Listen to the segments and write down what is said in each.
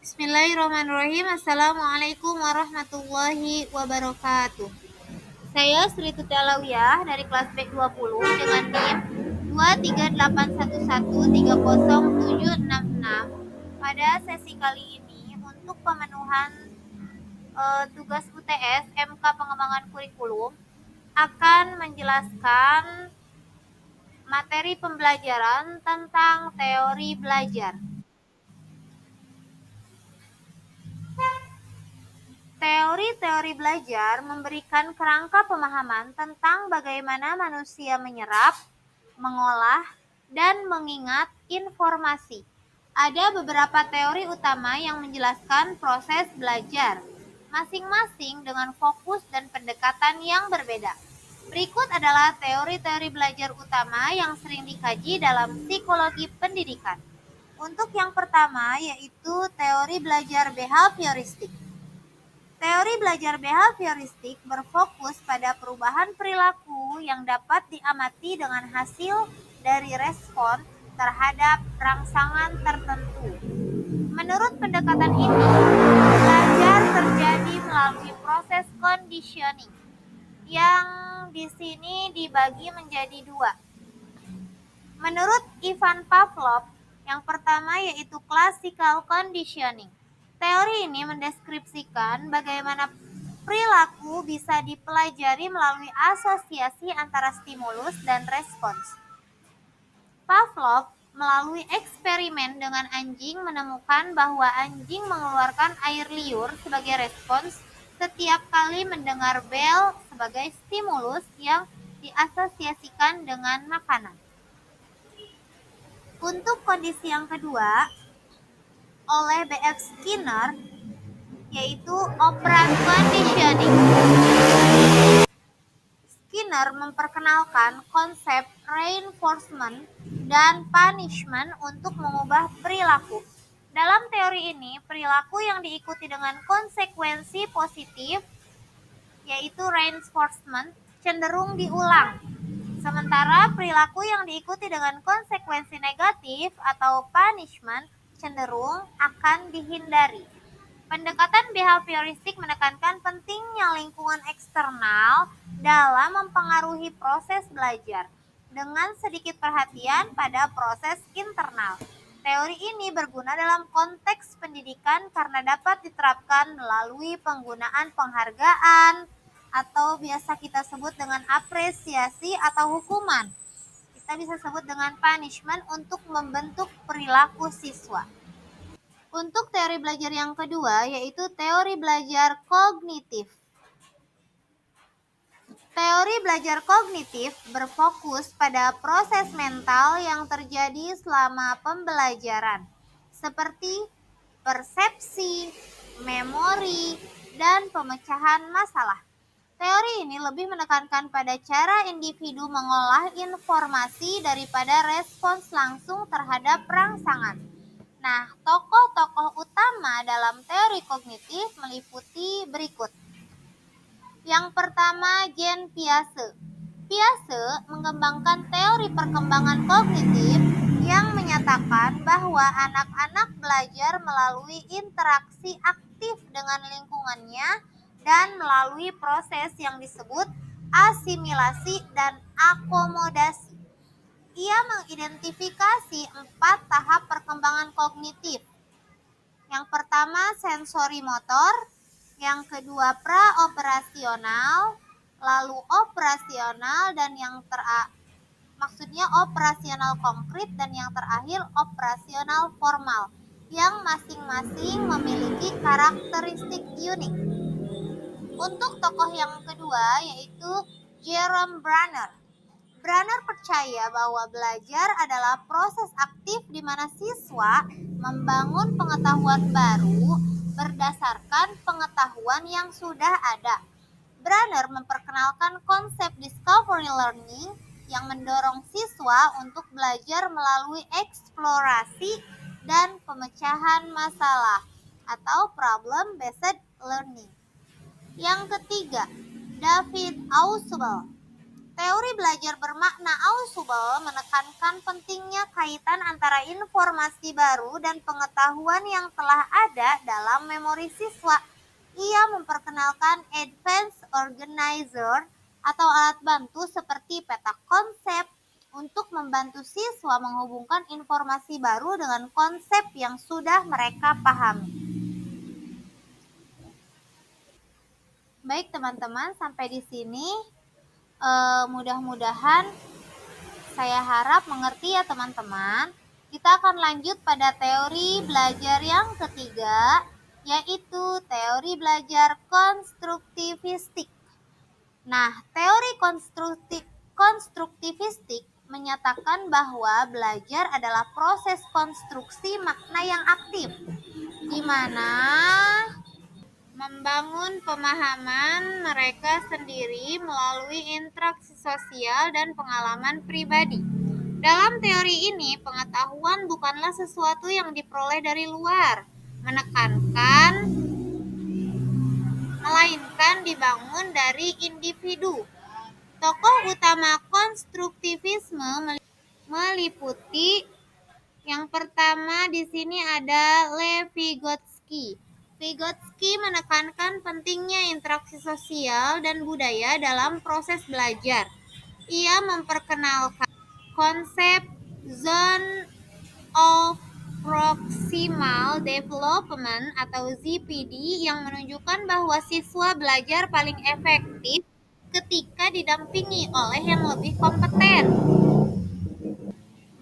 Bismillahirrahmanirrahim. Assalamualaikum warahmatullahi wabarakatuh. Saya Sri Tuti Alawiyah dari kelas B20 dengan NIM 23811300766. Pada sesi kali ini untuk pemenuhan tugas UTS MK Pengembangan Kurikulum akan menjelaskan materi pembelajaran tentang teori belajar. Teori-teori belajar memberikan kerangka pemahaman tentang bagaimana manusia menyerap, mengolah, dan mengingat informasi. Ada beberapa teori utama yang menjelaskan proses belajar, masing-masing dengan fokus dan pendekatan yang berbeda. Berikut adalah teori-teori belajar utama yang sering dikaji dalam psikologi pendidikan. Untuk yang pertama yaitu teori belajar behavioristik. Teori belajar behavioristik berfokus pada perubahan perilaku yang dapat diamati dengan hasil dari respon terhadap rangsangan tertentu. Menurut pendekatan ini, belajar terjadi melalui proses conditioning yang di sini dibagi menjadi dua. Menurut Ivan Pavlov, yang pertama yaitu classical conditioning. Teori ini mendeskripsikan bagaimana perilaku bisa dipelajari melalui asosiasi antara stimulus dan respons. Pavlov melalui eksperimen dengan anjing menemukan bahwa anjing mengeluarkan air liur sebagai respons setiap kali mendengar bel sebagai stimulus yang diasosiasikan dengan makanan. Untuk kondisi yang kedua, oleh B.F. Skinner, yaitu operant conditioning. Skinner memperkenalkan konsep reinforcement dan punishment untuk mengubah perilaku. Dalam teori ini, perilaku yang diikuti dengan konsekuensi positif, yaitu reinforcement, cenderung diulang. Sementara perilaku yang diikuti dengan konsekuensi negatif atau punishment cenderung akan dihindari. Pendekatan behavioristik menekankan pentingnya lingkungan eksternal dalam mempengaruhi proses belajar, dengan sedikit perhatian pada proses internal. Teori ini berguna dalam konteks pendidikan karena dapat diterapkan melalui penggunaan penghargaan atau biasa kita sebut dengan apresiasi atau hukuman. Kita bisa sebut dengan punishment untuk membentuk perilaku siswa. Untuk teori belajar yang kedua yaitu teori belajar kognitif. Teori belajar kognitif berfokus pada proses mental yang terjadi selama pembelajaran, seperti persepsi, memori, dan pemecahan masalah. Teori ini lebih menekankan pada cara individu mengolah informasi daripada respons langsung terhadap rangsangan. Nah, tokoh-tokoh utama dalam teori kognitif meliputi berikut. Yang pertama, Jean Piaget. Piaget mengembangkan teori perkembangan kognitif yang menyatakan bahwa anak-anak belajar melalui interaksi aktif dengan lingkungannya dan melalui proses yang disebut asimilasi dan akomodasi. Ia mengidentifikasi 4 tahap perkembangan kognitif. Yang pertama, sensori motor, yang kedua praoperasional, lalu operasional, dan maksudnya operasional konkret, dan yang terakhir operasional formal, yang masing-masing memiliki karakteristik unik. Untuk tokoh yang kedua yaitu Jerome Bruner. Bruner percaya bahwa belajar adalah proses aktif di mana siswa membangun pengetahuan baru berdasarkan pengetahuan yang sudah ada. Bruner memperkenalkan konsep discovery learning yang mendorong siswa untuk belajar melalui eksplorasi dan pemecahan masalah atau problem based learning. Yang ketiga, David Ausubel. Teori belajar bermakna Ausubel menekankan pentingnya kaitan antara informasi baru dan pengetahuan yang telah ada dalam memori siswa. Ia memperkenalkan advanced organizer atau alat bantu seperti peta konsep untuk membantu siswa menghubungkan informasi baru dengan konsep yang sudah mereka pahami. Baik teman-teman, sampai di sini mudah-mudahan saya harap mengerti ya teman-teman. Kita akan lanjut pada teori belajar yang ketiga, yaitu teori belajar konstruktivistik. Nah, teori konstruktivistik menyatakan bahwa belajar adalah proses konstruksi makna yang aktif, di mana membangun pemahaman mereka sendiri melalui interaksi sosial dan pengalaman pribadi. Dalam teori ini, pengetahuan bukanlah sesuatu yang diperoleh dari luar, melainkan dibangun dari individu. Tokoh utama konstruktivisme meliputi yang pertama di sini ada Lev Vygotsky. Vygotsky menekankan pentingnya interaksi sosial dan budaya dalam proses belajar. Ia memperkenalkan konsep Zone of Proximal Development atau ZPD yang menunjukkan bahwa siswa belajar paling efektif ketika didampingi oleh yang lebih kompeten,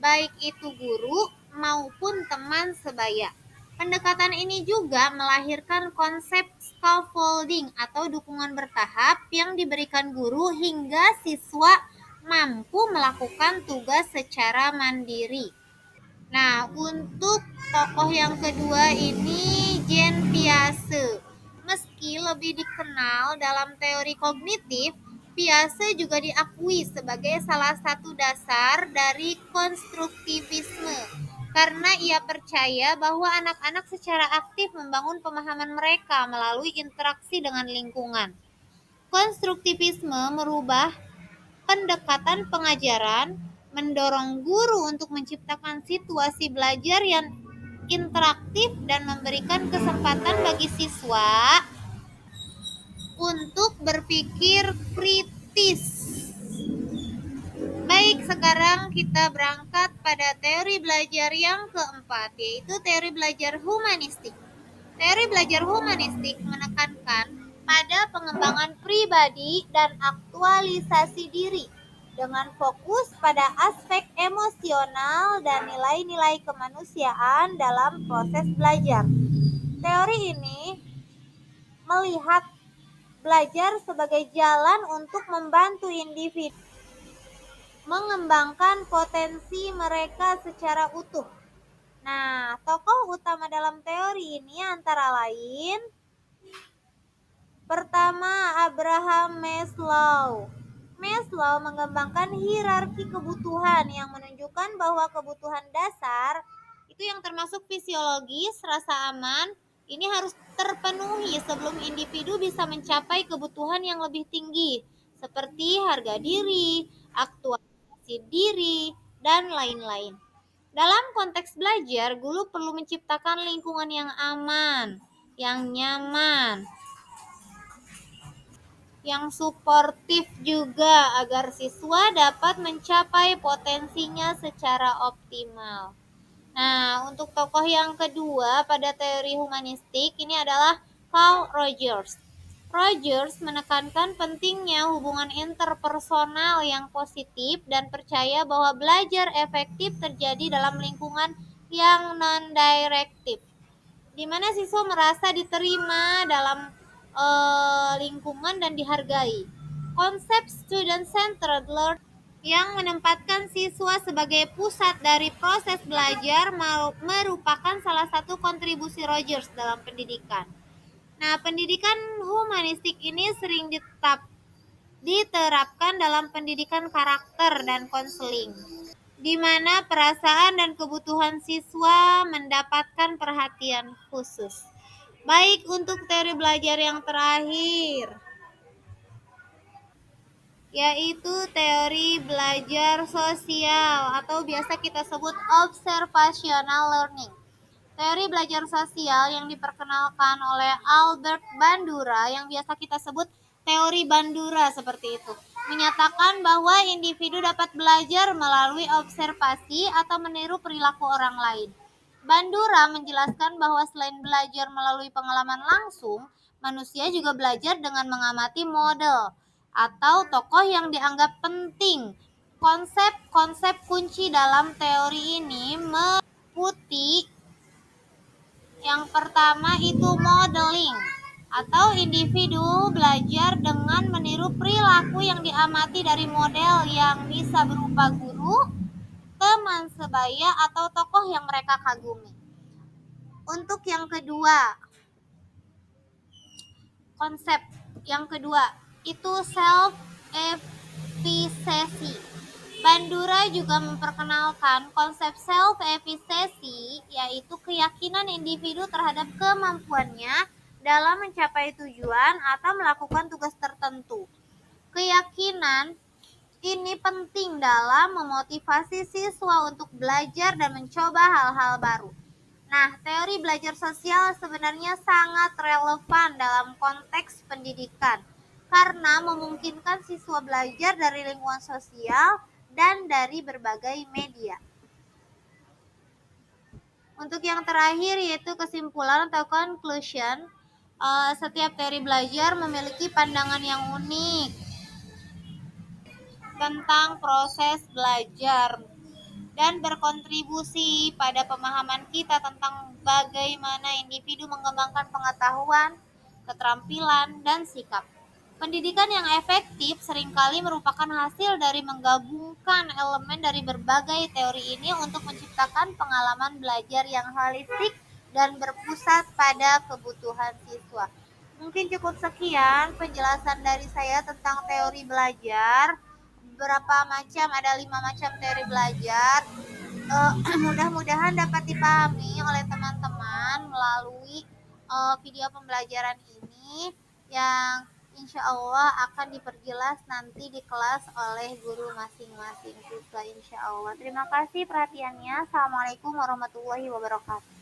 baik itu guru maupun teman sebaya. Pendekatan ini juga melahirkan konsep scaffolding atau dukungan bertahap yang diberikan guru hingga siswa mampu melakukan tugas secara mandiri. Nah, untuk tokoh yang kedua ini Jean Piaget. Meski lebih dikenal dalam teori kognitif, Piaget juga diakui sebagai salah satu dasar dari konstruktivisme karena ia percaya bahwa anak-anak secara aktif membangun pemahaman mereka melalui interaksi dengan lingkungan. Konstruktivisme merubah pendekatan pengajaran, mendorong guru untuk menciptakan situasi belajar yang interaktif dan memberikan kesempatan bagi siswa untuk berpikir kritis. Baik, sekarang kita berangkat pada teori belajar yang keempat, yaitu teori belajar humanistik. Teori belajar humanistik menekankan pada pengembangan pribadi dan aktualisasi diri dengan fokus pada aspek emosional dan nilai-nilai kemanusiaan dalam proses belajar. Teori ini melihat belajar sebagai jalan untuk membantu individu mengembangkan potensi mereka secara utuh. Nah, tokoh utama dalam teori ini antara lain pertama, Abraham Maslow. Maslow mengembangkan hierarki kebutuhan yang menunjukkan bahwa kebutuhan dasar itu yang termasuk fisiologis, rasa aman, ini harus terpenuhi sebelum individu bisa mencapai kebutuhan yang lebih tinggi, seperti harga diri, aktualisasi diri, dan lain-lain. Dalam konteks belajar, guru perlu menciptakan lingkungan yang aman, yang nyaman, yang suportif juga agar siswa dapat mencapai potensinya secara optimal. Nah, untuk tokoh yang kedua pada teori humanistik ini adalah Carl Rogers. Rogers menekankan pentingnya hubungan interpersonal yang positif dan percaya bahwa belajar efektif terjadi dalam lingkungan yang non-direktif, di mana siswa merasa diterima dalam lingkungan dan dihargai. Konsep student-centered learning yang menempatkan siswa sebagai pusat dari proses belajar merupakan salah satu kontribusi Rogers dalam pendidikan. Nah, pendidikan humanistik ini sering diterapkan dalam pendidikan karakter dan konseling, di mana perasaan dan kebutuhan siswa mendapatkan perhatian khusus. Baik, untuk teori belajar yang terakhir, yaitu teori belajar sosial atau biasa kita sebut observational learning. Teori belajar sosial yang diperkenalkan oleh Albert Bandura yang biasa kita sebut teori Bandura seperti itu, menyatakan bahwa individu dapat belajar melalui observasi atau meniru perilaku orang lain. Bandura menjelaskan bahwa selain belajar melalui pengalaman langsung, manusia juga belajar dengan mengamati model atau tokoh yang dianggap penting. Konsep-konsep kunci dalam teori ini meliputi yang pertama itu modeling, atau individu belajar dengan meniru perilaku yang diamati dari model yang bisa berupa guru, teman sebaya, atau tokoh yang mereka kagumi. Untuk yang kedua, konsep yang kedua itu self efficacy. Bandura juga memperkenalkan konsep self efficacy, yaitu keyakinan individu terhadap kemampuannya dalam mencapai tujuan atau melakukan tugas tertentu. Keyakinan ini penting dalam memotivasi siswa untuk belajar dan mencoba hal-hal baru. Nah, teori belajar sosial sebenarnya sangat relevan dalam konteks pendidikan karena memungkinkan siswa belajar dari lingkungan sosial dan dari berbagai media. Untuk yang terakhir yaitu kesimpulan atau conclusion, setiap teori belajar memiliki pandangan yang unik tentang proses belajar dan berkontribusi pada pemahaman kita tentang bagaimana individu mengembangkan pengetahuan, keterampilan, dan sikap. Pendidikan yang efektif seringkali merupakan hasil dari menggabungkan elemen dari berbagai teori ini untuk menciptakan pengalaman belajar yang holistik dan berpusat pada kebutuhan siswa. Mungkin cukup sekian penjelasan dari saya tentang teori belajar. Berapa macam, ada 5 macam teori belajar. Mudah-mudahan dapat dipahami oleh teman-teman melalui video pembelajaran ini yang insya Allah akan diperjelas nanti di kelas oleh guru masing-masing siswa insya Allah. Terima kasih perhatiannya. Assalamualaikum warahmatullahi wabarakatuh.